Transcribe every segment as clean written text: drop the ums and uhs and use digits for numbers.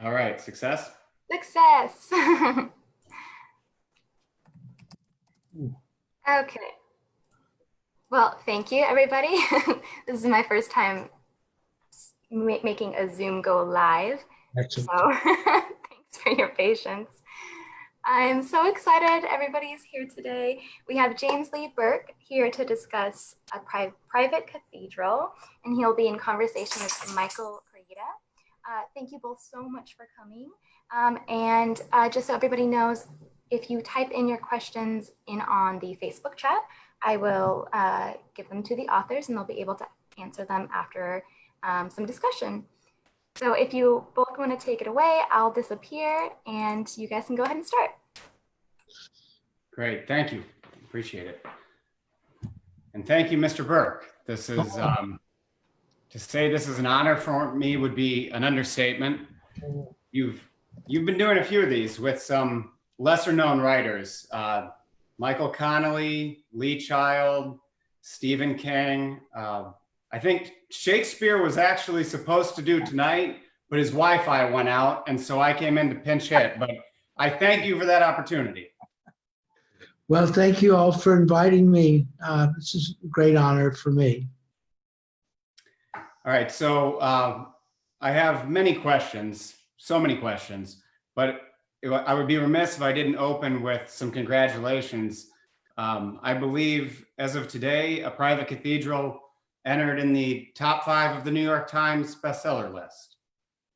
All right, success. Success. Okay. Well, thank you, everybody. This is my first time making a Zoom go live. Excellent. So thanks for your patience. I'm so excited everybody's here today. We have James Lee Burke here to discuss a private cathedral, and he'll be in conversation with Michael Koryta. Thank you both so much for coming. Just so everybody knows, if you type in your questions in on the Facebook chat, I will give them to the authors and they'll be able to answer them after some discussion. So if you both want to take it away, I'll disappear and you guys can go ahead and start. Great, thank you. Appreciate it. And thank you, Mr. Burke. This is, to say this is an honor for me would be an understatement. You've been doing a few of these with some lesser known writers, Michael Connelly, Lee Child, Stephen King. I think Shakespeare was actually supposed to do tonight, but his Wi-Fi went out, and so I came in to pinch hit. But I thank you for that opportunity. Well, thank you all for inviting me. This is a great honor for me. All right, so I have many questions, so many questions, but I would be remiss if I didn't open with some congratulations. I believe as of today, A Private Cathedral entered in the top 5 of the New York Times bestseller list.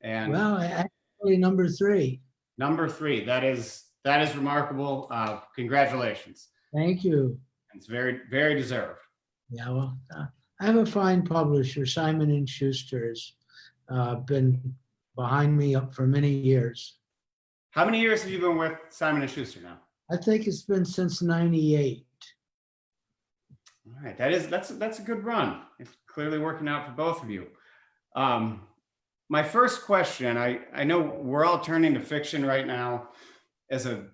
And well, actually number 3. Number 3, that is remarkable. Congratulations. Thank you. It's very, very deserved. Yeah, well, I have a fine publisher, Simon & Schuster, has been behind me for many years. How many years have you been with Simon & Schuster now? I think it's been since '98. All right, that's a good run. It's clearly working out for both of you. My first question, I know we're all turning to fiction right now as a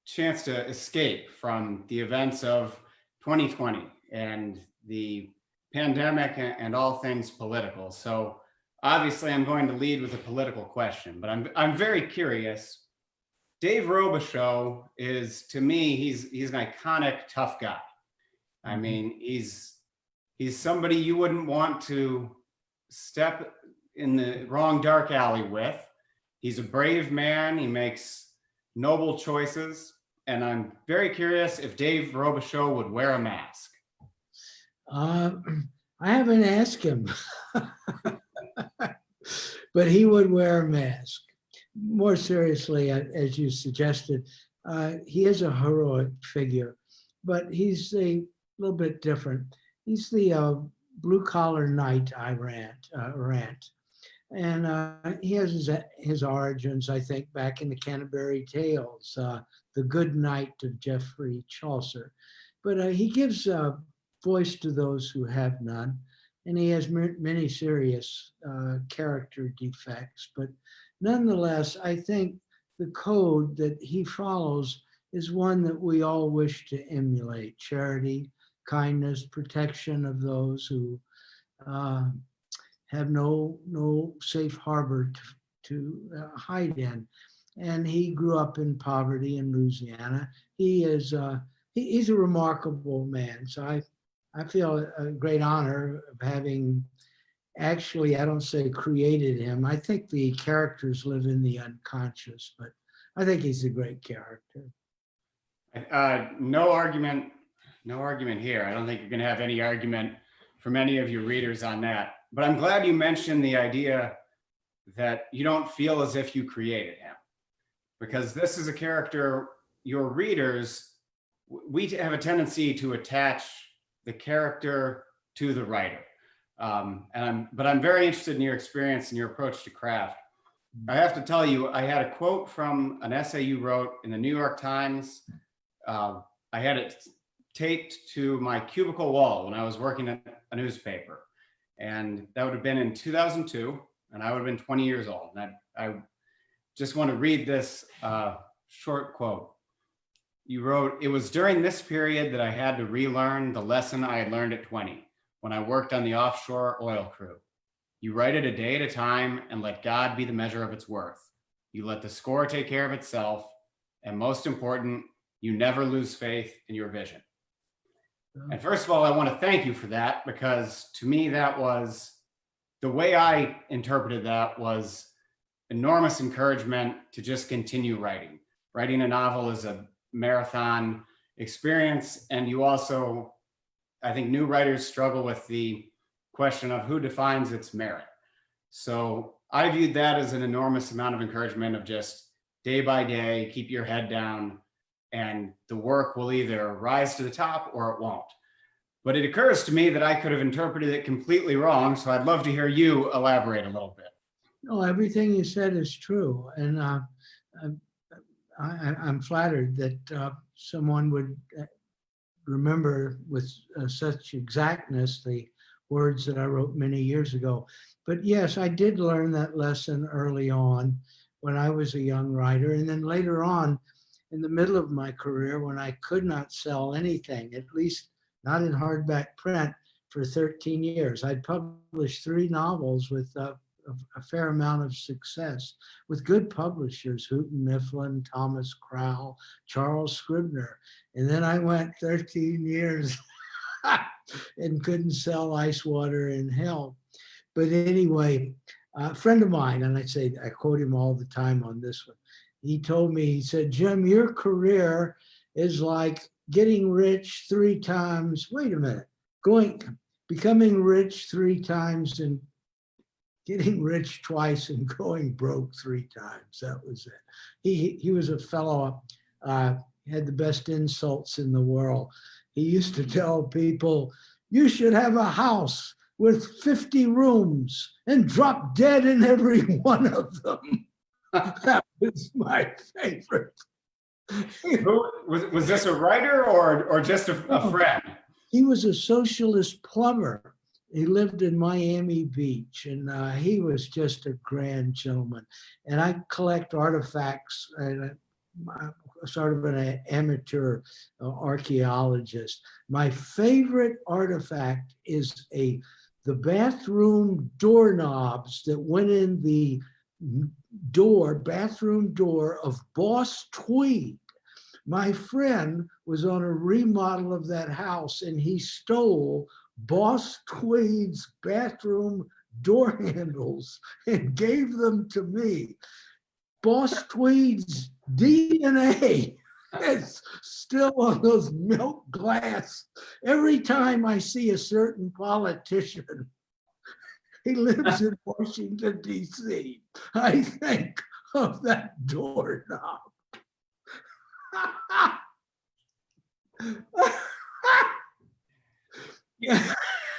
chance to escape from the events of 2020 and the pandemic and all things political. So obviously I'm going to lead with a political question, but I'm very curious. Dave Robichaux is, to me, he's an iconic tough guy. I mean, he's somebody you wouldn't want to step in the wrong dark alley with. He's a brave man. He makes noble choices. And I'm very curious if Dave Robichaux would wear a mask. I haven't asked him, but he would wear a mask. More seriously, as you suggested, he is a heroic figure, but he's a little bit different. He's the blue-collar knight errant. And he has his origins, I think, back in the Canterbury Tales, the Good Knight of Geoffrey Chaucer. But he gives voice to those who have none, and he has many serious character defects. But nonetheless, I think the code that he follows is one that we all wish to emulate: charity, kindness, protection of those who have no safe harbor to hide in. And he grew up in poverty in Louisiana. He's a remarkable man. So I feel a great honor of having, actually, I don't say created him. I think the characters live in the unconscious, but I think he's a great character. No argument here. I don't think you're going to have any argument from any of your readers on that. But I'm glad you mentioned the idea that you don't feel as if you created him, because this is a character, your readers, we have a tendency to attach the character to the writer. But I'm very interested in your experience and your approach to craft. I have to tell you, I had a quote from an essay you wrote in the New York Times. I had it taped to my cubicle wall when I was working at a newspaper. And that would have been in 2002, and I would have been 20 years old. And I just want to read this short quote. You wrote, "It was during this period that I had to relearn the lesson I had learned at 20 when I worked on the offshore oil crew. You write it a day at a time and let God be the measure of its worth. you let the score take care of itself, and most important, you never lose faith in your vision. And first of all, I want to thank you for that, because to me, that was the way I interpreted that was enormous encouragement to just continue writing. Writing a novel is a marathon experience. And you also, I think new writers struggle with the question of who defines its merit. So I viewed that as an enormous amount of encouragement of just day by day, keep your head down, and the work will either rise to the top or it won't. But it occurs to me that I could have interpreted it completely wrong. So I'd love to hear you elaborate a little bit. No, everything you said is true. And I'm flattered that someone would remember with such exactness the words that I wrote many years ago. But yes, I did learn that lesson early on when I was a young writer. And then later on, in the middle of my career, when I could not sell anything, at least not in hardback print, for 13 years. I'd published 3 novels with a fair amount of success with good publishers, Houghton Mifflin, Thomas Crowell, Charles Scribner. And then I went 13 years and couldn't sell Ice Water in Hell. But anyway, a friend of mine, and I quote him all the time on this one, he told me, he said, Jim, your career is like getting rich 3 times, wait a minute, becoming rich 3 times and getting rich twice and going broke 3 times. That was it. He was a fellow, had the best insults in the world. He used to tell people, you should have a house with 50 rooms and drop dead in every one of them. That was my favorite. Was this a writer or just a friend? He was a socialist plumber. He lived in Miami Beach, and he was just a grand gentleman. And I collect artifacts, and I'm sort of an amateur archaeologist. My favorite artifact is the bathroom doorknobs that went in the bathroom door of Boss Tweed. My friend was on a remodel of that house, and he stole Boss Tweed's bathroom door handles and gave them to me. Boss Tweed's DNA is still on those milk glass. Every time I see a certain politician, he lives in Washington, D.C., I think of that doorknob.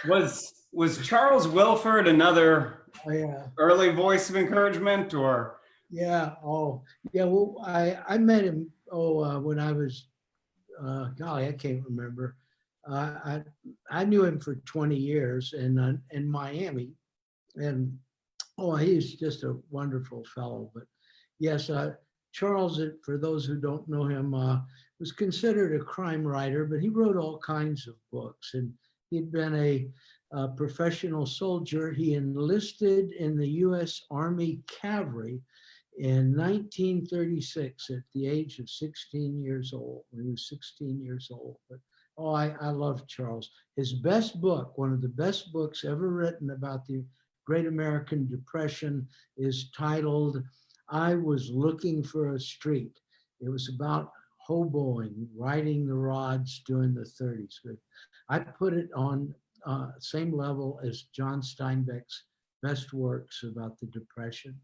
Was Charles Wilford another Yeah. early voice of encouragement, or? Yeah. Oh, yeah. Well, I met him. When I was, golly, I can't remember. I knew him for 20 years in Miami, and he's just a wonderful fellow. But yes, Charles, for those who don't know him, was considered a crime writer, but he wrote all kinds of books, and he'd been a professional soldier. He enlisted in the U.S. Army Cavalry in 1936 at the age of 16 years old, when he was 16 years old. But I love Charles. His best book, one of the best books ever written about the Great American Depression, is titled, I Was Looking for a Street. It was about hoboing, riding the rods during the 30s. But I put it on same level as John Steinbeck's best works about the Depression.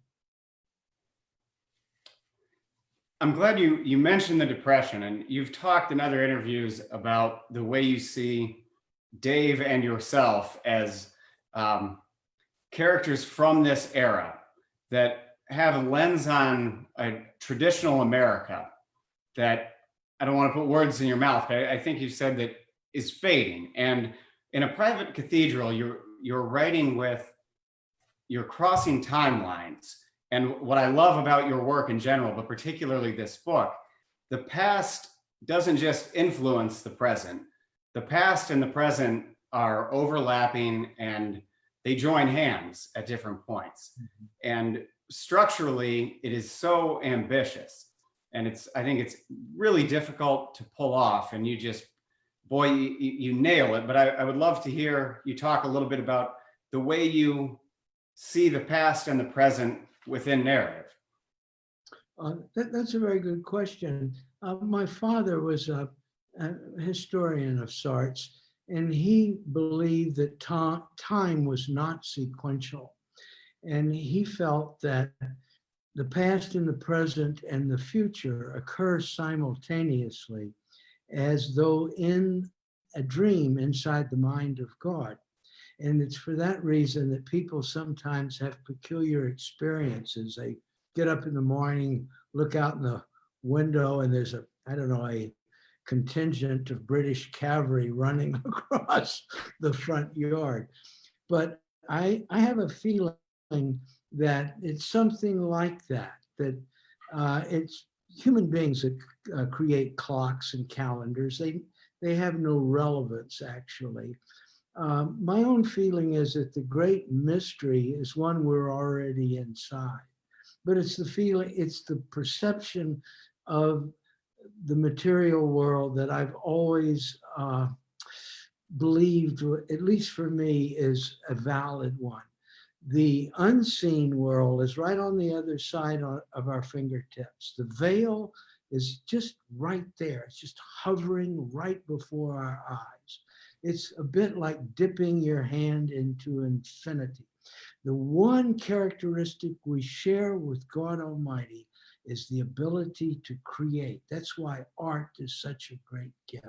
I'm glad you mentioned the Depression, and you've talked in other interviews about the way you see Dave and yourself as characters from this era that have a lens on a traditional America that, I don't want to put words in your mouth, but I think you said that is fading. And in A Private Cathedral, you're writing you're crossing timelines. And what I love about your work in general, but particularly this book, the past doesn't just influence the present. The past and the present are overlapping, and they join hands at different points. Mm-hmm. And structurally, it is so ambitious, and I think it's really difficult to pull off. And you just, boy, you nail it. But I would love to hear you talk a little bit about the way you see the past and the present within narrative. That's a very good question. My father was a historian of sorts, and he believed that time was not sequential. And he felt that the past and the present and the future occur simultaneously, as though in a dream inside the mind of God. And it's for that reason that people sometimes have peculiar experiences. They get up in the morning, look out in the window, and there's a contingent of British cavalry running across the front yard. But I have a feeling that it's something like that, that it's human beings that create clocks and calendars. They have no relevance, actually. My own feeling is that the great mystery is one we're already inside, but it's the feeling, it's the perception of the material world that I've always believed, at least for me, is a valid one. The unseen world is right on the other side of our fingertips. The veil is just right there. It's just hovering right before our eyes. It's a bit like dipping your hand into infinity. The one characteristic we share with God Almighty is the ability to create. That's why art is such a great gift.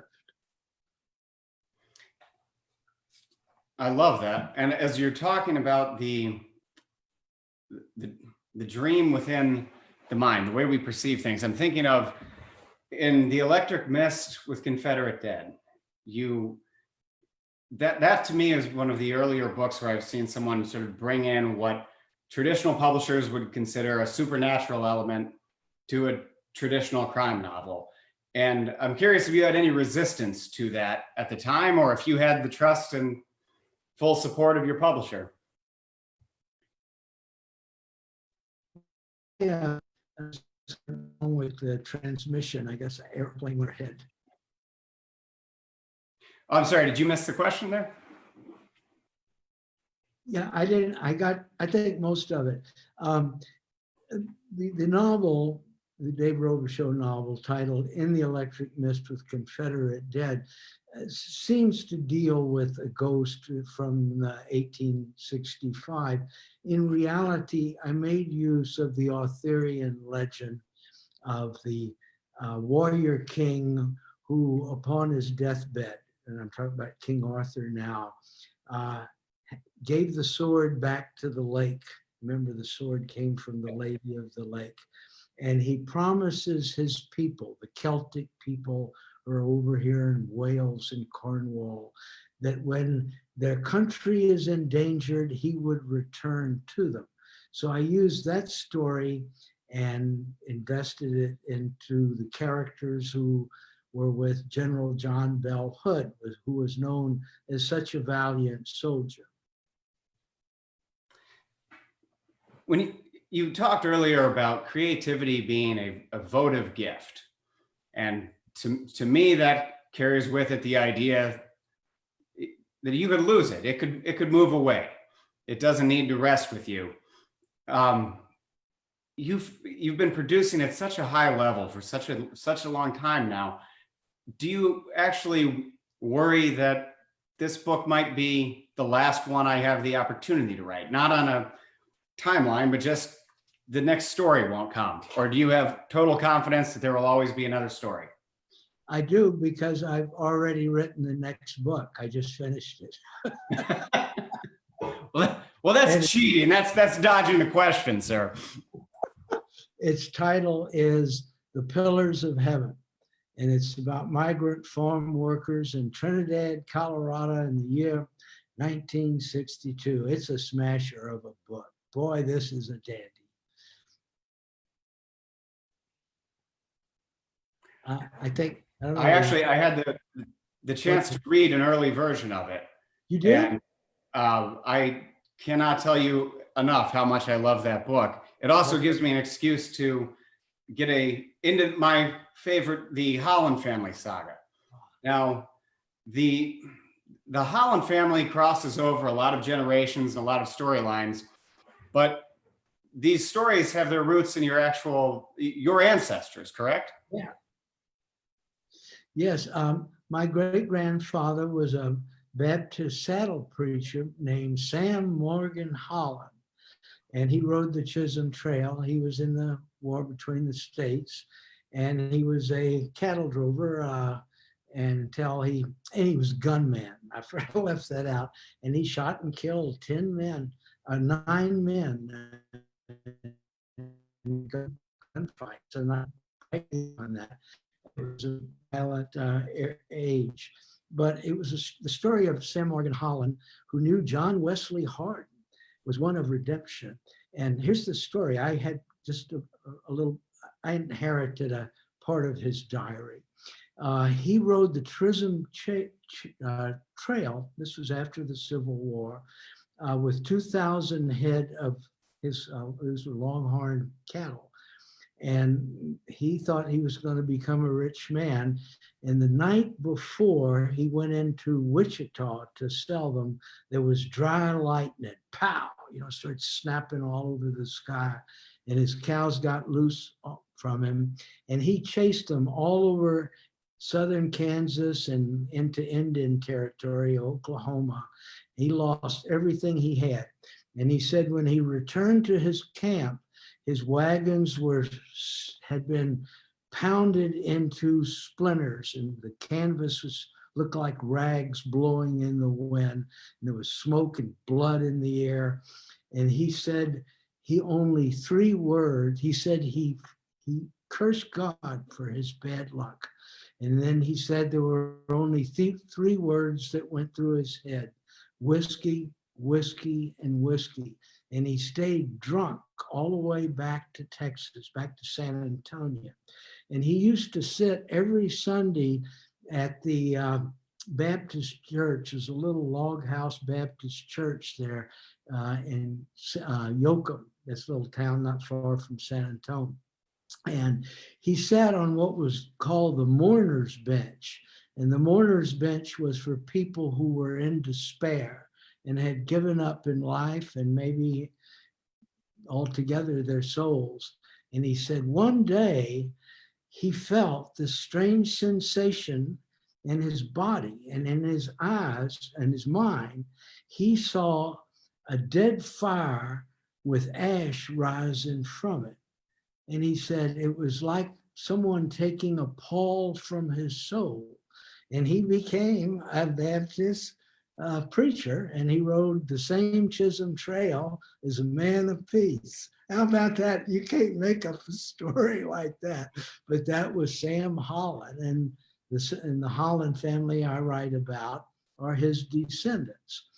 I love that. And as you're talking about the dream within the mind, the way we perceive things, I'm thinking of in The Electric Mist with Confederate Dead. That to me is one of the earlier books where I've seen someone sort of bring in what traditional publishers would consider a supernatural element to a traditional crime novel. And I'm curious if you had any resistance to that at the time, or if you had the trust and full support of your publisher. Yeah, along with the transmission, I guess airplane went ahead. I'm sorry, did you miss the question there? Yeah, I didn't. I think most of it. The novel, the Dave Robichaux novel titled In the Electric Mist with Confederate Dead, seems to deal with a ghost from 1865. In reality, I made use of the Arthurian legend of the warrior king who, upon his deathbed, and I'm talking about King Arthur now, gave the sword back to the lake. Remember, the sword came from the Lady of the Lake. And he promises his people, the Celtic people who are over here in Wales and Cornwall, that when their country is endangered, he would return to them. So I used that story and invested it into the characters who were with General John Bell Hood, who was known as such a valiant soldier. When you talked earlier about creativity being a votive gift, and to me that carries with it the idea that you could lose it. It could move away. It doesn't need to rest with you. You've been producing at such a high level for such a long time now. Do you actually worry that this book might be the last one I have the opportunity to write? Not on a timeline, but just the next story won't come? Or do you have total confidence that there will always be another story? I do, because I've already written the next book. I just finished it. Well, that's cheating. That's dodging the question, sir. Its title is The Pillars of Heaven, and it's about migrant farm workers in Trinidad, Colorado in the year 1962. It's a smasher of a book. Boy, this is a dandy. I think, I don't know. I had the chance to read an early version of it. You did? And I cannot tell you enough how much I love that book. it also gives me an excuse to get into my favorite, the Holland family saga. Now, the Holland family crosses over a lot of generations and a lot of storylines, but these stories have their roots in your ancestors, correct? Yeah. Yes, my great-grandfather was a Baptist saddle preacher named Sam Morgan Holland, and he rode the Chisholm Trail. He was in the war between the states, and he was a cattle drover until he was a gunman. I left that out. And he shot and killed 9 men in gunfights. And I'm on that. It was a violent age. But it was the story of Sam Morgan Holland, who knew John Wesley Hardin, was one of redemption. And here's the story. I had just I inherited a part of his diary. He rode the Chisholm Trail. This was after the Civil War, with 2,000 head of his longhorn cattle. And he thought he was going to become a rich man. And the night before he went into Wichita to sell them, there was dry lightning, pow, started snapping all over the sky. And his cows got loose from him. And he chased them all over southern Kansas and into Indian Territory, Oklahoma. He lost everything he had. And he said when he returned to his camp, his wagons had been pounded into splinters, and the canvas looked like rags blowing in the wind. And there was smoke and blood in the air. And he said he only 3 words. He said he cursed God for his bad luck. And then he said there were only 3 words that went through his head: whiskey, whiskey, and whiskey. And he stayed drunk all the way back to Texas, back to San Antonio. And he used to sit every Sunday at the Baptist church. There's a little log house Baptist church there in Yoakum, this little town not far from San Antonio. And he sat on what was called the mourner's bench. And the mourner's bench was for people who were in despair and had given up in life and maybe altogether their souls. And he said one day he felt this strange sensation in his body and in his eyes and his mind. He saw a dead fire with ash rising from it. And he said it was like someone taking a pall from his soul. And he became a Baptist preacher, and he rode the same Chisholm Trail as a man of peace. How about that? You can't make up a story like that. But that was Sam Holland, and the Holland family I write about are his descendants.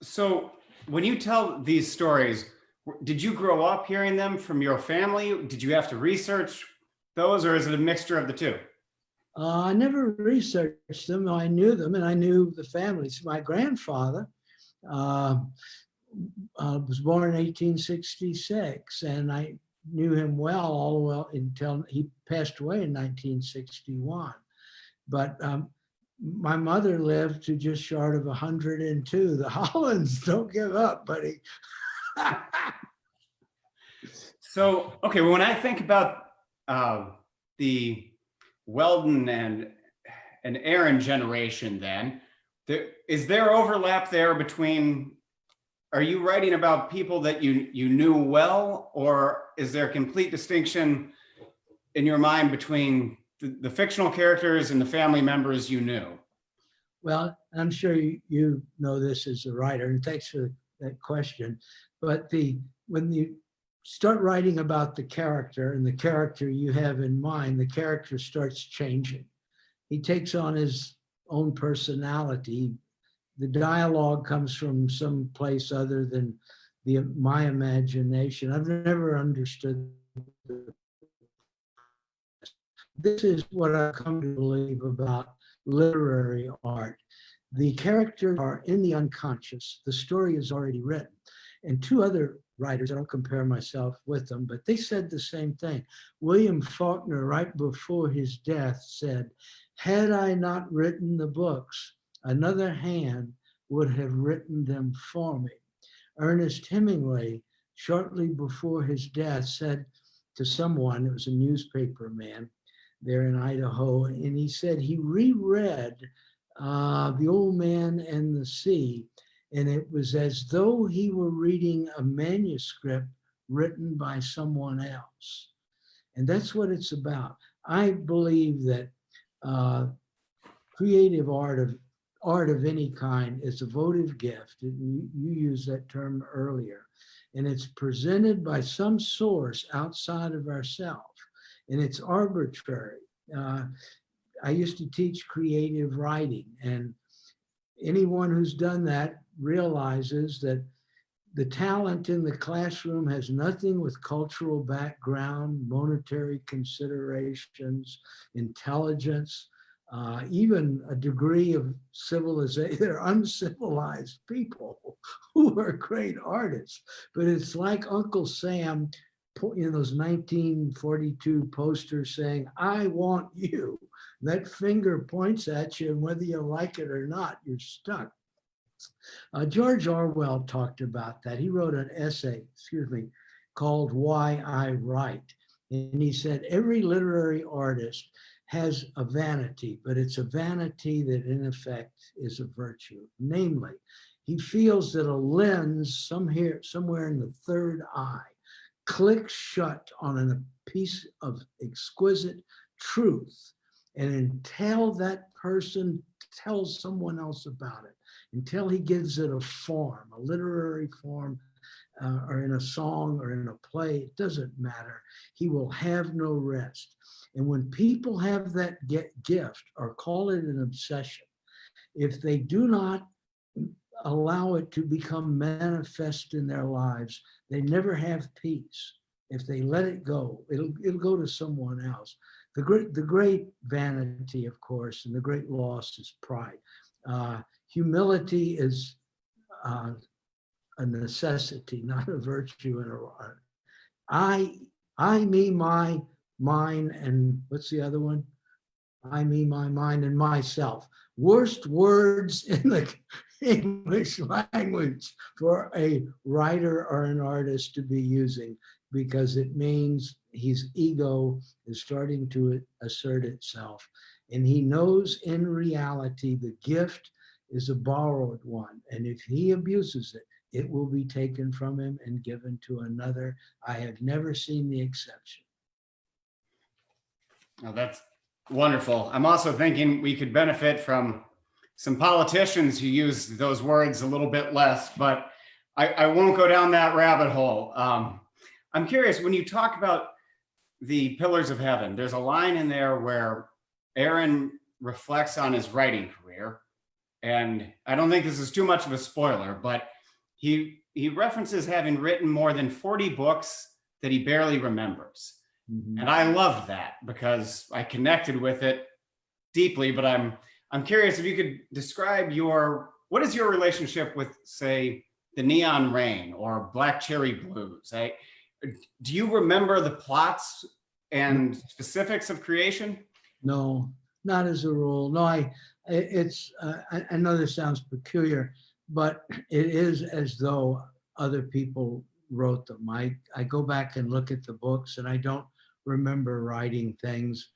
So when you tell these stories, did you grow up hearing them from your family? Did you have to research those, or is it a mixture of the two? I never researched them. I knew them, and I knew the families. My grandfather was born in 1866, and I knew him well all the way until he passed away in 1961. But my mother lived to just short of 102. The Hollands don't give up, buddy. So, okay, when I think about the Weldon and Aaron generation, then, is there overlap there between, are you writing about people that you knew well, or is there a complete distinction in your mind between the fictional characters and the family members you knew? Well, I'm sure you know this as a writer, and thanks for that question. But when you start writing about the character and the character you have in mind, the character starts changing. He takes on his own personality. The dialogue comes from some place other than my imagination. I've never understood this is what I've come to believe about literary art. The characters are in the unconscious. The story is already written. And 2 other writers. I don't compare myself with them, but they said the same thing. William Faulkner, right before his death, said, "Had I not written the books, another hand would have written them for me." Ernest Hemingway, shortly before his death, said to someone, it was a newspaper man there in Idaho, and he said he reread The Old Man and the Sea, and it was as though he were reading a manuscript written by someone else. And that's what it's about. I believe that creative art of any kind is a votive gift. You used that term earlier. And it's presented by some source outside of ourselves. And it's arbitrary. I used to teach creative writing, and anyone who's done that realizes that the talent in the classroom has nothing with cultural background, monetary considerations, intelligence, even a degree of civilization. They're uncivilized people who are great artists. But it's like Uncle Sam in those 1942 posters saying, "I want you." That finger points at you, and whether you like it or not, you're stuck. George Orwell talked about that. He wrote an essay, called Why I Write. And he said, every literary artist has a vanity, but it's a vanity that in effect is a virtue. Namely, he feels that a lens somewhere in the third eye clicks shut on a piece of exquisite truth. And until that person tells someone else about it, until he gives it a form, a literary form, or in a song or in a play, it doesn't matter. He will have no rest. And when people have that gift, or call it an obsession, if they do not allow it to become manifest in their lives, they never have peace. If they let it go, it'll go to someone else. The great vanity, of course, and the great loss is pride. Humility is a necessity, not a virtue in art. I, me, my, mine, and what's the other one? I, me, my, mine, and myself. Worst words in the English language for a writer or an artist to be using, because it means his ego is starting to assert itself. And he knows in reality the gift is a borrowed one. And if he abuses it, it will be taken from him and given to another. I have never seen the exception. Oh, that's wonderful. I'm also thinking we could benefit from some politicians who use those words a little bit less, but I won't go down that rabbit hole. I'm curious, when you talk about the pillars of heaven, there's a line in there where Aaron reflects on his writing career. And I don't think this is too much of a spoiler, but he references having written more than 40 books that he barely remembers. Mm-hmm. And I loved that because I connected with it deeply, but I'm curious if you could describe what is your relationship with, say, The Neon Rain or Black Cherry Blues? Do you remember the plots and specifics of creation? No, not as a rule. No, I know this sounds peculiar, but it is as though other people wrote them. I go back and look at the books, and I don't remember writing things,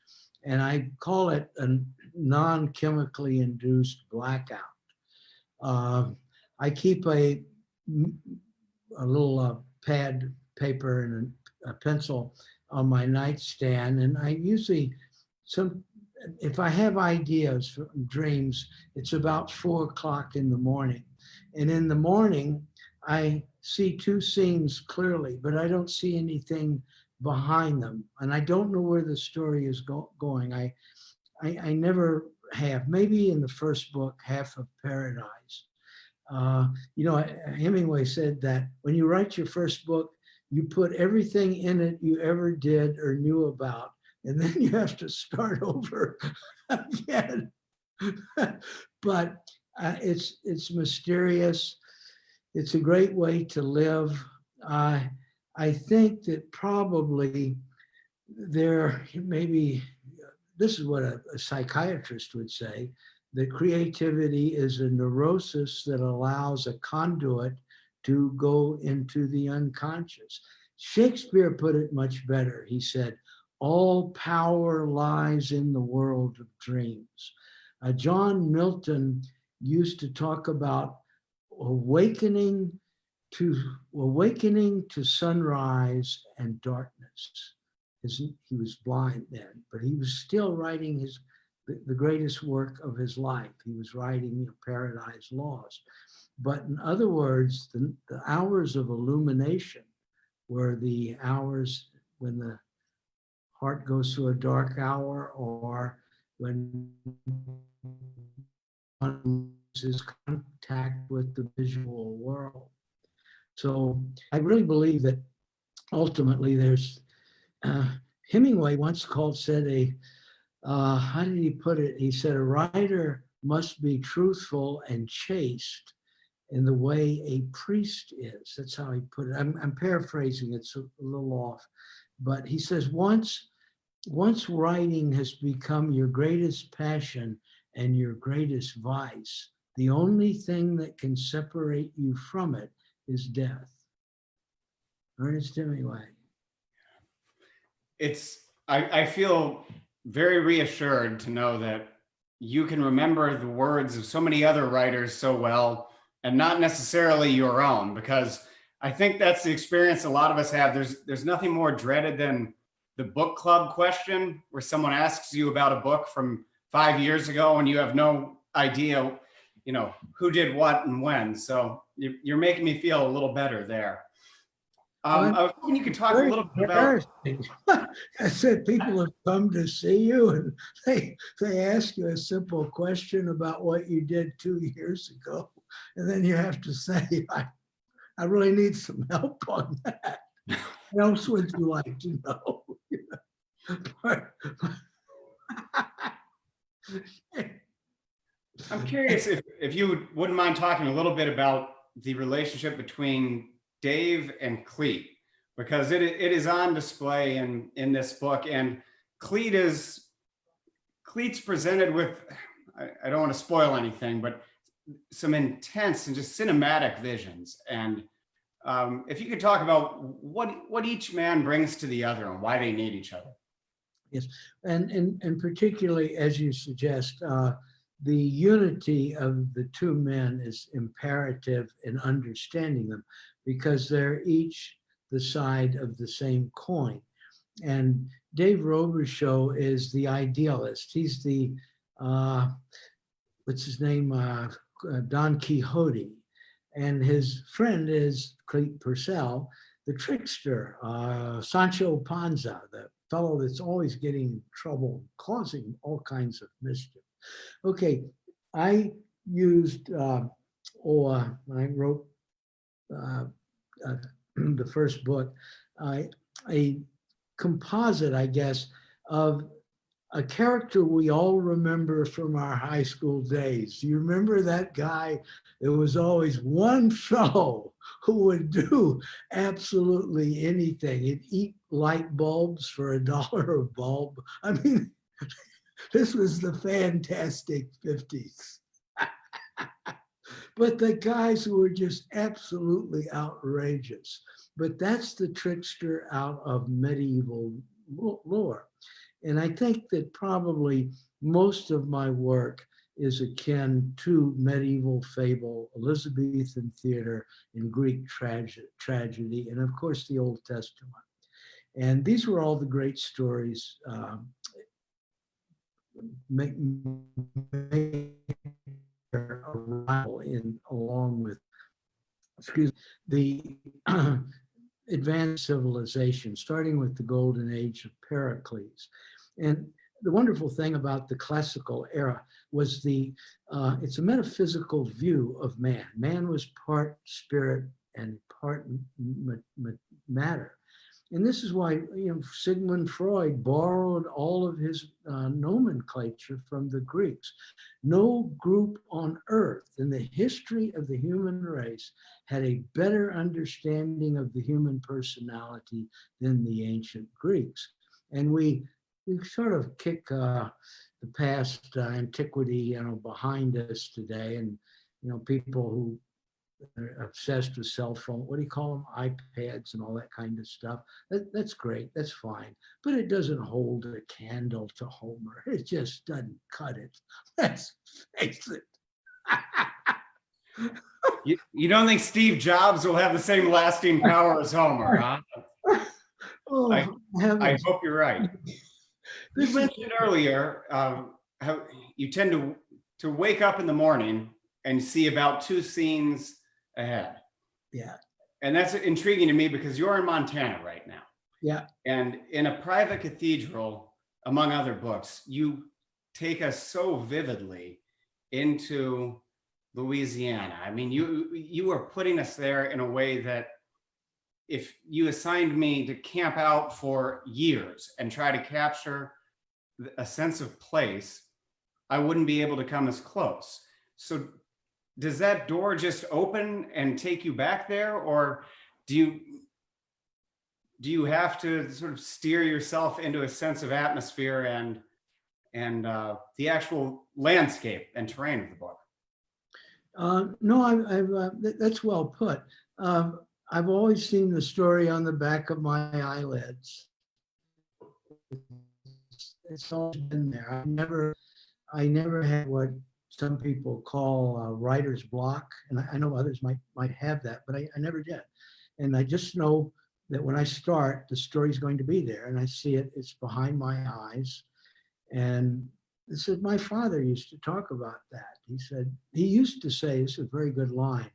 and I call it a non-chemically induced blackout. I keep a little pad paper and a pencil on my nightstand, and I usually if I have ideas for dreams, it's about 4 o'clock in the morning. And in the morning, I see two scenes clearly, but I don't see anything behind them. And I don't know where the story is going. I never have. Maybe in the first book, Half of Paradise. Hemingway said that when you write your first book, you put everything in it you ever did or knew about, and then you have to start over again. But it's mysterious. It's a great way to live. I think that probably there maybe, this is what a psychiatrist would say, that creativity is a neurosis that allows a conduit to go into the unconscious. Shakespeare put it much better. He said, all power lies in the world of dreams. John Milton used to talk about awakening to sunrise and darkness. He was blind then, but he was still writing the greatest work of his life. He was writing Paradise Lost. But in other words, the hours of illumination were the hours when the heart goes through a dark hour, or when one loses contact with the visual world. So I really believe that ultimately there's, Hemingway once said how did he put it? He said, a writer must be truthful and chaste in the way a priest is. That's how he put it. I'm paraphrasing, it's a little off. But he says, once writing has become your greatest passion and your greatest vice, the only thing that can separate you from it is death. Ernest Hemingway. I feel very reassured to know that you can remember the words of so many other writers so well, and not necessarily your own, because I think that's the experience a lot of us have. There's nothing more dreaded than the book club question, where someone asks you about a book from 5 years ago and you have no idea, who did what and when. So you're making me feel a little better there. I was hoping you could talk a little bit about. I said people have come to see you and they ask you a simple question about what you did 2 years ago, and then you have to say, I really need some help on that. What else would you like to know? I'm curious if you wouldn't mind talking a little bit about the relationship between Dave and Cleet, because it is on display in this book, and Cleet's presented with, I don't want to spoil anything, but some intense and just cinematic visions. And if you could talk about what each man brings to the other and why they need each other. Yes, and particularly as you suggest, the unity of the two men is imperative in understanding them, because they're each the side of the same coin. And Dave Robichaux is the idealist. He's the, what's his name, Don Quixote. And his friend is Cleet Purcell, the trickster, Sancho Panza, the fellow that's always getting in trouble, causing all kinds of mischief. Okay, I used, when I wrote the first book, a composite, I guess, of a character we all remember from our high school days. Do you remember that guy? There was always one fellow who would do absolutely anything. He'd eat light bulbs for $1 a bulb. I mean, this was the fantastic 50s. But the guys who were just absolutely outrageous. But that's the trickster out of medieval lore. And I think that probably most of my work is akin to medieval fable, Elizabethan theater, and Greek tragedy, and of course the Old Testament. And these were all the great stories along with, the advanced civilization, starting with the golden age of Pericles. And the wonderful thing about the classical era was it's a metaphysical view of man. Man was part spirit and part matter. And this is why, Sigmund Freud borrowed all of his nomenclature from the Greeks. No group on earth in the history of the human race had a better understanding of the human personality than the ancient Greeks. And we sort of kick the past antiquity, behind us today. And, people who are obsessed with cell phone, what do you call them? iPads and all that kind of stuff. That's great. That's fine. But it doesn't hold a candle to Homer. It just doesn't cut it. Let's face it. You don't think Steve Jobs will have the same lasting power as Homer, huh? Oh, I hope you're right. This You mentioned earlier how you tend to wake up in the morning and see about 2 scenes ahead. Yeah. And that's intriguing to me because you're in Montana right now. Yeah. And in A Private Cathedral, among other books, you take us so vividly into Louisiana. I mean, you are putting us there in a way that if you assigned me to camp out for years and try to capture a sense of place, I wouldn't be able to come as close. So does that door just open and take you back there, or do you have to sort of steer yourself into a sense of atmosphere and the actual landscape and terrain of the book? No, that's well put. I've always seen the story on the back of my eyelids. It's always been there. I never had what some people call writer's block, and I know others might have that, but I never did. And I just know that when I start, the story's going to be there, and I see it. It's behind my eyes, and this is my father used to talk about that. He used to say, this is a very good line.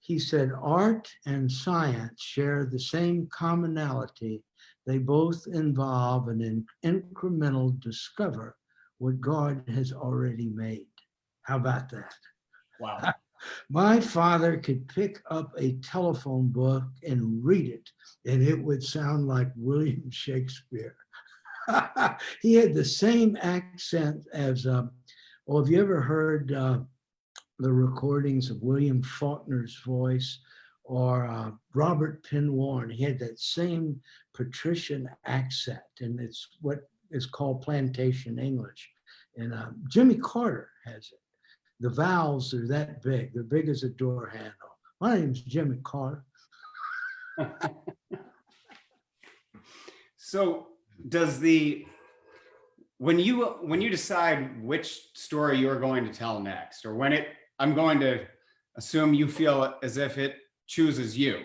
He said, art and science share the same commonality. They both involve an incremental discover what God has already made. How about that? Wow. My father could pick up a telephone book and read it, and it would sound like William Shakespeare. He had the same accent as, have you ever heard the recordings of William Faulkner's voice or Robert Penn Warren? He had that same patrician accent, and it's what is called plantation English. And Jimmy Carter has it. The vowels are that big. They're big as a door handle. My name's Jimmy Carter. So when you decide which story you're going to tell next, or I'm going to assume you feel as if it chooses you,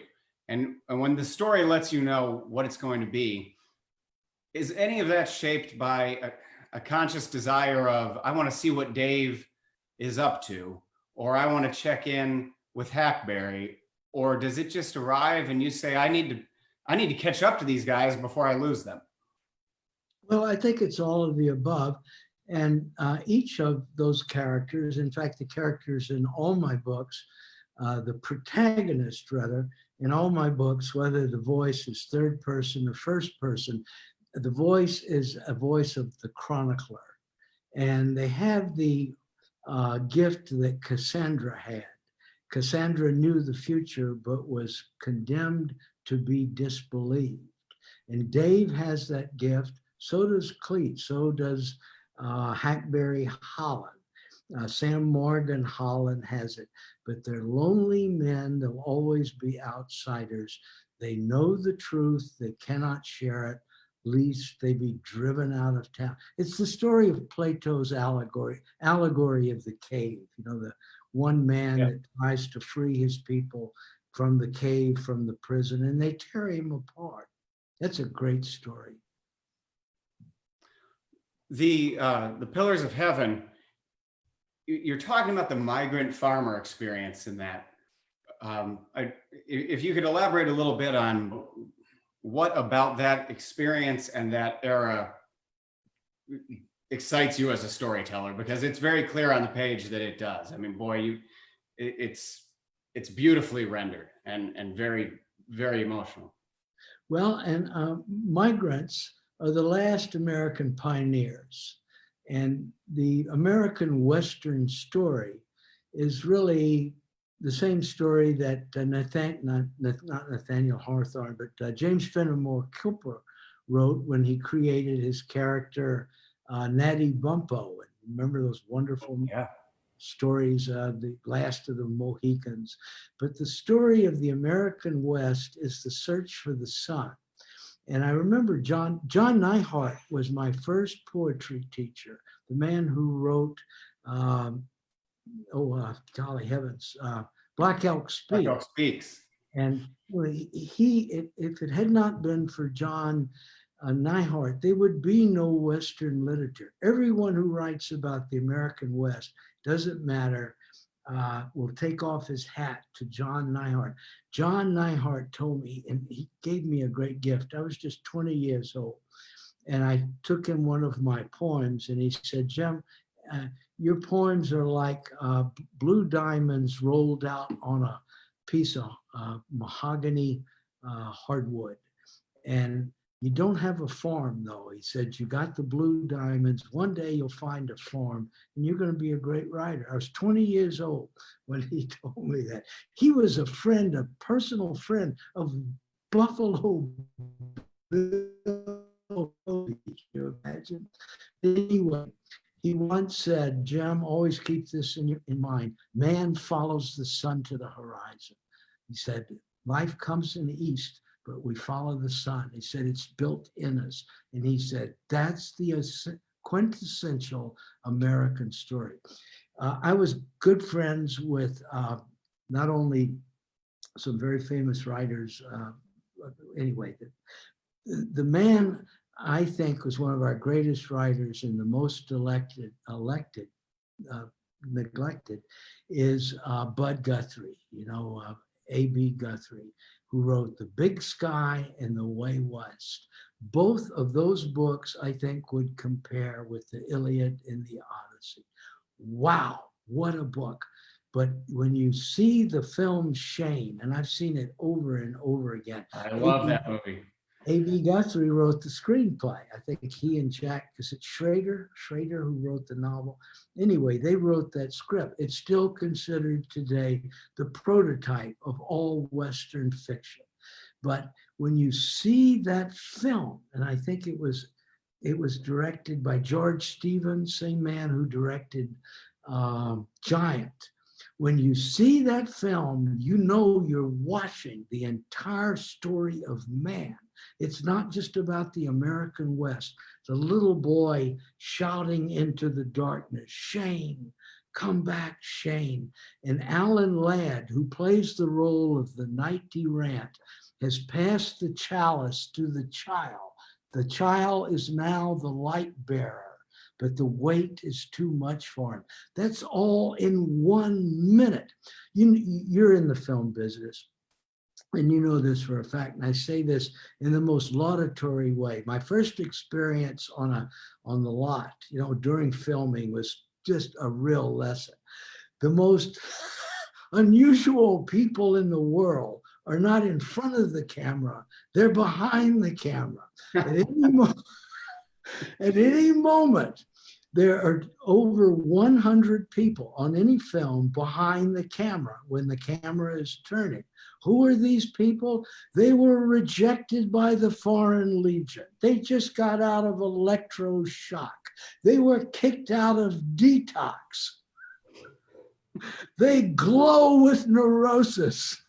and when the story lets you know what it's going to be, is any of that shaped by a conscious desire of, I want to see what Dave is up to, or I want to check in with Hackberry, or does it just arrive and you say, I need to catch up to these guys before I lose them? Well, I think it's all of the above. And each of those characters, in fact, the characters in all my books, the protagonist rather, in all my books, whether the voice is third person or first person, the voice is a voice of the chronicler. And they have the gift that Cassandra had. Cassandra knew the future, but was condemned to be disbelieved. And Dave has that gift. So does Cleet. So does Hackberry Holland. Sam Morgan Holland has it. But they're lonely men. They'll always be outsiders. They know the truth. They cannot share it, lest they be driven out of town. It's the story of Plato's allegory of the cave. The one man that tries to free his people from the cave, from the prison, and they tear him apart. That's a great story. The Pillars of Heaven, you're talking about the migrant farmer experience in that. If you could elaborate a little bit on what about that experience and that era excites you as a storyteller, because it's very clear on the page that it does. I mean, boy, it's beautifully rendered and very, very emotional. Well, and migrants are the last American pioneers. And the American Western story is really the same story that not Nathaniel Hawthorne, but James Fenimore Cooper wrote when he created his character Natty Bumppo. Remember those wonderful Yeah. stories, the last of the Mohicans. But the story of the American West is the search for the sun. And I remember John Neihart was my first poetry teacher, the man who wrote, golly heavens, Black Elk Like Speak. Elk Speaks. And if it had not been for John Neihart, there would be no Western literature. Everyone who writes about the American West, doesn't matter, will take off his hat to John Neihart. John Neihart told me, and he gave me a great gift. I was just 20 years old. And I took him one of my poems, and he said, Jim, your poems are like blue diamonds rolled out on a piece of mahogany hardwood. And you don't have a farm, though. He said, you got the blue diamonds. One day you'll find a farm and you're going to be a great writer. I was 20 years old when he told me that. He was a friend, a personal friend of Buffalo Bill. Can you imagine? Anyway, he once said, Jim, always keep this in mind. Man follows the sun to the horizon. He said, life comes in the east, but we follow the sun. He said, it's built in us. And he said, that's the quintessential American story. I was good friends with not only some very famous writers, anyway, the man I think was one of our greatest writers and the most neglected is Bud Guthrie, A.B. Guthrie, who wrote The Big Sky and The Way West. Both of those books, I think, would compare with the Iliad and the Odyssey. Wow, what a book. But when you see the film Shane, and I've seen it over and over again. I love that movie. A.B. Guthrie wrote the screenplay. I think he and Jack, is it Schrader who wrote the novel? Anyway, they wrote that script. It's still considered today the prototype of all Western fiction. But when you see that film, and I think it was directed by George Stevens, same man who directed Giant. When you see that film, you know you're watching the entire story of man. It's not just about the American West. The little boy shouting into the darkness, Shane, come back, Shane. And Alan Ladd, who plays the role of the knight-errant, has passed the chalice to the child. The child is now the light bearer, but the weight is too much for him. That's all in 1 minute. You're in the film business, and you know this for a fact, and I say this in the most laudatory way. My first experience on the lot, during filming was just a real lesson. The most unusual people in the world are not in front of the camera, they're behind the camera. At any moment, there are over 100 people on any film behind the camera when the camera is turning. Who are these people? They were rejected by the Foreign Legion. They just got out of electroshock. They were kicked out of detox. They glow with neurosis.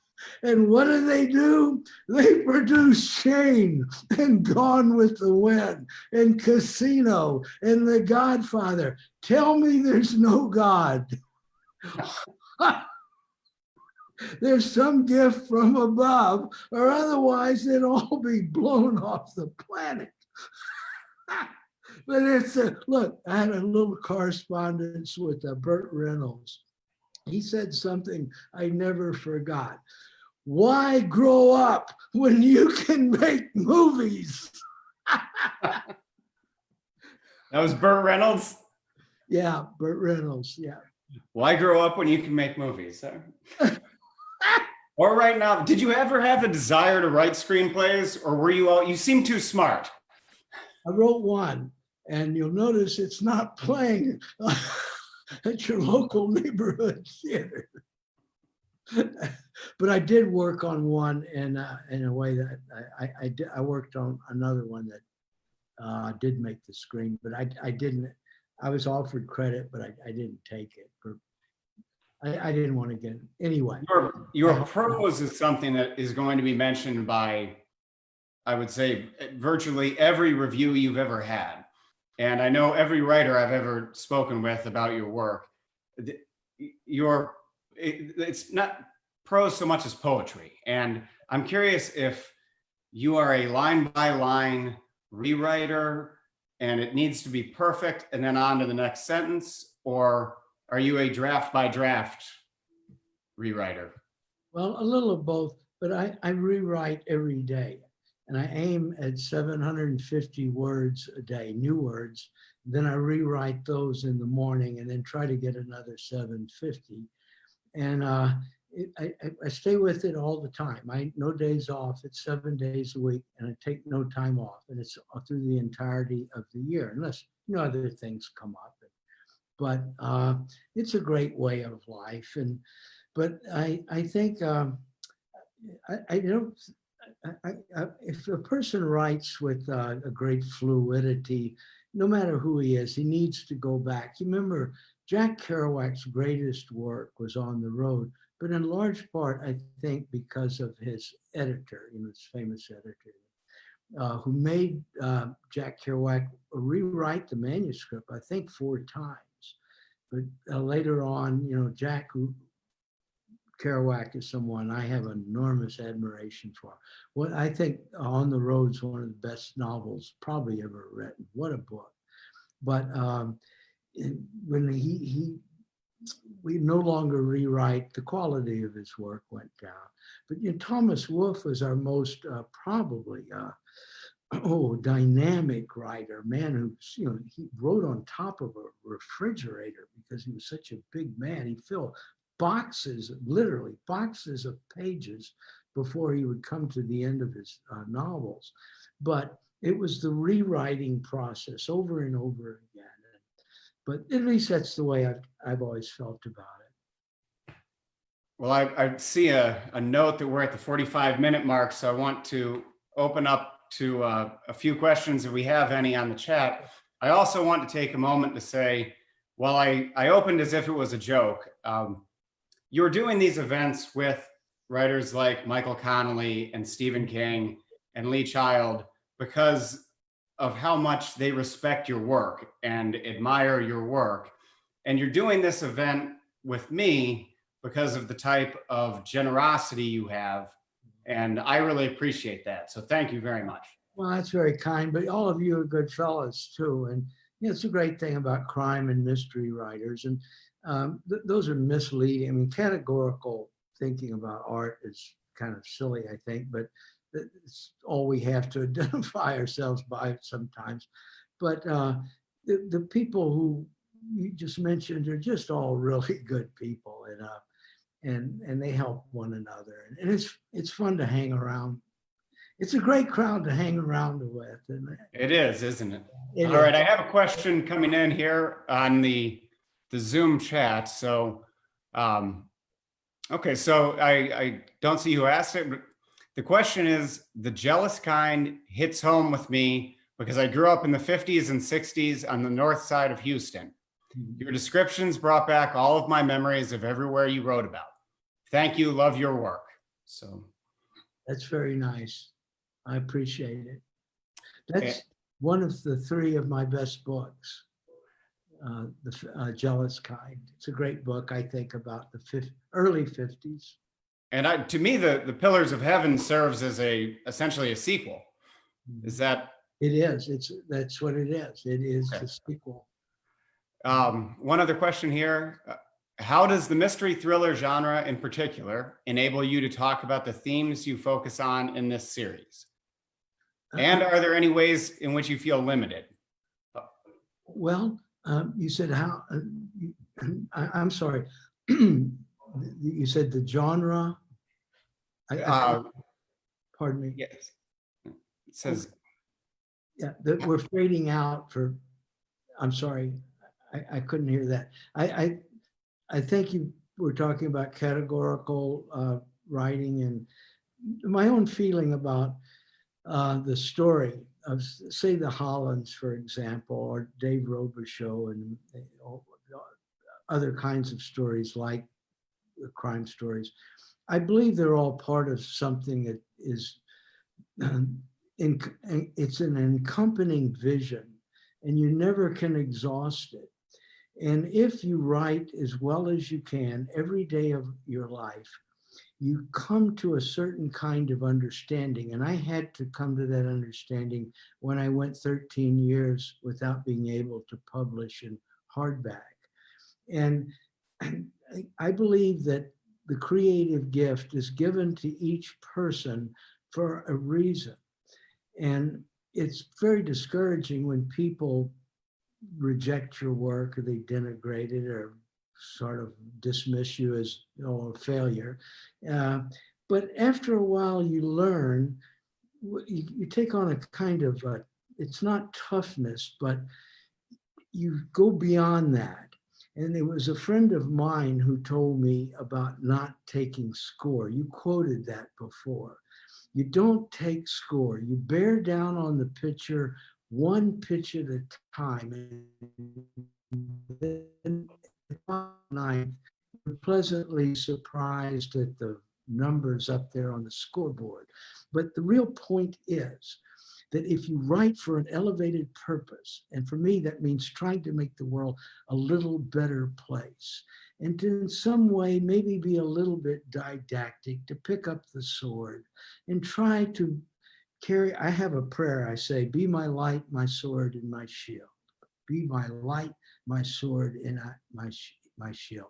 And what do? They produce Shane and Gone with the Wind and Casino and The Godfather. Tell me there's no God. There's some gift from above, or otherwise they'd all be blown off the planet. But look, I had a little correspondence with Burt Reynolds. He said something I never forgot. Why grow up when you can make movies? That was Burt Reynolds? Yeah, Burt Reynolds, yeah. Why grow up when you can make movies? Or right now, did you ever have a desire to write screenplays, or were you all, you seem too smart. I wrote one, and you'll notice it's not playing at your local neighborhood theater. But I did work on one in a way that I worked on another one that did make the screen, but I didn't. I was offered credit, but I didn't take it. I didn't want to get it. Anyway. Your prose is something that is going to be mentioned by, I would say, virtually every review you've ever had. And I know every writer I've ever spoken with about your work, it's not prose so much as poetry. And I'm curious if you are a line by line rewriter and it needs to be perfect and then on to the next sentence, or are you a draft by draft rewriter? Well, a little of both, but I rewrite every day. And I aim at 750 words a day, new words. Then I rewrite those in the morning and then try to get another 750. And I stay with it all the time. No days off. It's 7 days a week, and I take no time off. And it's through the entirety of the year, unless other things come up. But it's a great way of life. But I think if a person writes with a great fluidity, no matter who he is, he needs to go back. You remember, Jack Kerouac's greatest work was On the Road, but in large part, I think, because of his editor, his famous editor, who made Jack Kerouac rewrite the manuscript, I think, 4 times. But later on, Jack Kerouac is someone I have enormous admiration for. What I think On the Road is one of the best novels probably ever written. What a book. But when we no longer rewrite, the quality of his work went down. But Thomas Wolfe was our most probably dynamic writer, man who, he wrote on top of a refrigerator because he was such a big man. He filled boxes, literally boxes of pages before he would come to the end of his novels. But it was the rewriting process over and over again. But at least that's the way I've always felt about it. Well, I see a note that we're at the 45-minute mark, so I want to open up to a few questions if we have any on the chat. I also want to take a moment to say, while I opened as if it was a joke, you're doing these events with writers like Michael Connelly and Stephen King and Lee Child because of how much they respect your work and admire your work. And you're doing this event with me because of the type of generosity you have. And I really appreciate that. So thank you very much. Well, that's very kind, but all of you are good fellows too. And it's a great thing about crime and mystery writers. And those are misleading. I mean, categorical thinking about art is kind of silly, I think, but it's all we have to identify ourselves by sometimes. But the people who you just mentioned are just all really good people, and they help one another. And it's fun to hang around. It's a great crowd to hang around with. It is, isn't it? All right, I have a question coming in here on the Zoom chat. So, okay, so I don't see who asked it, but the question is, the jealous kind hits home with me because I grew up in the 50s and 60s on the north side of Houston. Your descriptions brought back all of my memories of everywhere you wrote about. Thank you, love your work. So that's very nice. I appreciate it. That's one of the 3 of my best books, The Jealous Kind. It's a great book, I think, about the early 50s. And to me, the Pillars of Heaven serves as essentially a sequel. Is that? It is. That's what it is. It is the sequel. One other question here. How does the mystery thriller genre in particular enable you to talk about the themes you focus on in this series? And are there any ways in which you feel limited? Well, you said how, I'm sorry. You said the genre? Uh, Pardon me. yes. It says, Yeah, that we're fading out for, I'm sorry, I couldn't hear that. I think you were talking about categorical writing, and my own feeling about the story of, say, the Hollands, for example, or Dave Robichaux, and other kinds of stories like the crime stories. I believe they're all part of something that is, it's an accompanying vision, and you never can exhaust it. And if you write as well as you can every day of your life, you come to a certain kind of understanding. And I had to come to that understanding when I went 13 years without being able to publish in hardback. And I believe that the creative gift is given to each person for a reason. And it's very discouraging when people reject your work, or they denigrate it, or sort of dismiss you as, a failure. But after a while, you learn, you take on a kind of, it's not toughness, but you go beyond that. And there was a friend of mine who told me about not taking score. You quoted that before. You don't take score. You bear down on the pitcher one pitch at a time. And then you're pleasantly surprised at the numbers up there on the scoreboard. But the real point is that if you write for an elevated purpose, and for me, that means trying to make the world a little better place, and to in some way maybe be a little bit didactic, to pick up the sword and try to carry, I have a prayer, I say, be my light, my sword, and my shield. Be my light, my sword, and my shield.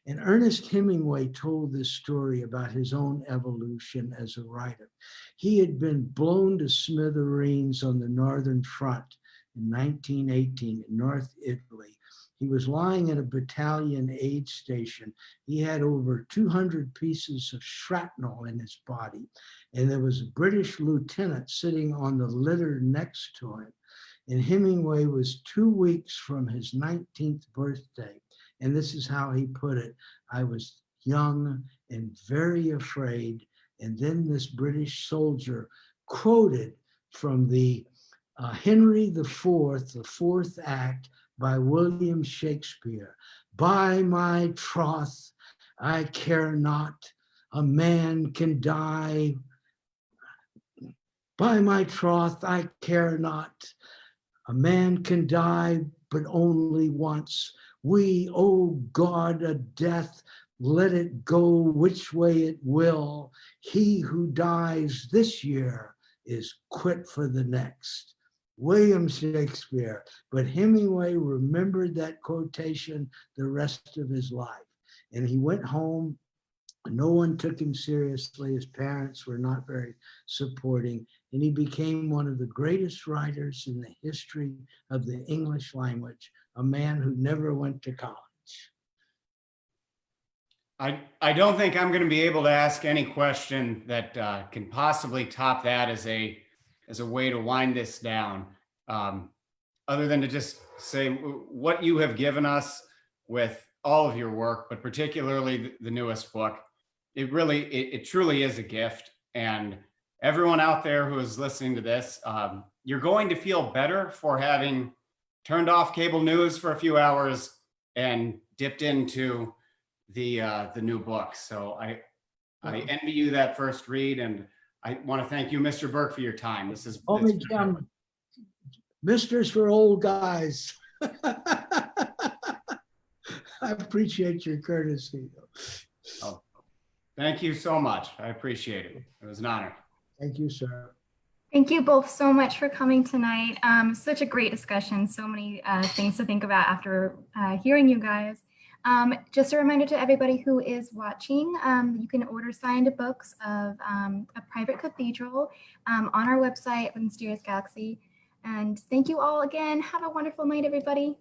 And Ernest Hemingway told this story about his own evolution as a writer. He had been blown to smithereens on the Northern Front in 1918 in North Italy. He was lying at a battalion aid station. He had over 200 pieces of shrapnel in his body. And there was a British lieutenant sitting on the litter next to him. And Hemingway was 2 weeks from his 19th birthday. And this is how he put it: I was young and very afraid. And then this British soldier quoted from the Henry IV, the fourth act by William Shakespeare. By my troth, I care not, a man can die. By my troth, I care not, a man can die, but only once. We, oh God, a death, let it go which way it will. He who dies this year is quit for the next. William Shakespeare. But Hemingway remembered that quotation the rest of his life. And he went home. No one took him seriously. His parents were not very supporting. And he became one of the greatest writers in the history of the English language, a man who never went to college. I don't think I'm going to be able to ask any question that can possibly top that as a way to wind this down, other than to just say what you have given us with all of your work, but particularly the newest book. It truly is a gift. And everyone out there who is listening to this, you're going to feel better for having turned off cable news for a few hours and dipped into the new book. So I envy you that first read, and I want to thank you, Mr. Burke, for your time. This is Mister's for old guys. I appreciate your courtesy. Oh, thank you so much. I appreciate it. It was an honor. Thank you, sir. Thank you both so much for coming tonight. Such a great discussion. So many things to think about after hearing you guys. Just a reminder to everybody who is watching, you can order signed books of A Private Cathedral on our website, Mysterious Galaxy. And thank you all again. Have a wonderful night, everybody.